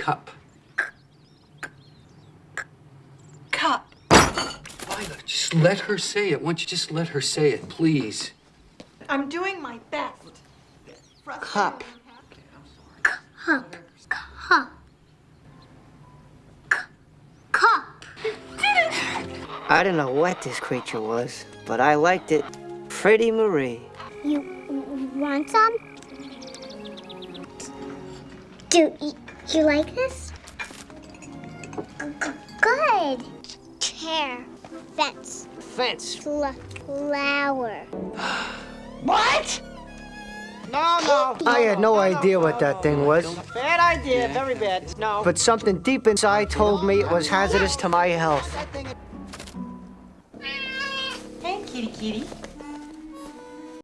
Cup. Cup. Lila, just let her say it. Why don't you just let her say it, please? I'm doing my best. Cup. Cup. Cup. Cup. I don't know what this creature was, but I liked it. Freddie Marie. You want some? Do you like this? Good. Chair. Fence. Fence. Flower. What? No. I had no idea what that thing was. Bad idea, very bad. No. But something deep inside told me it was hazardous to my health. Hey, kitty kitty.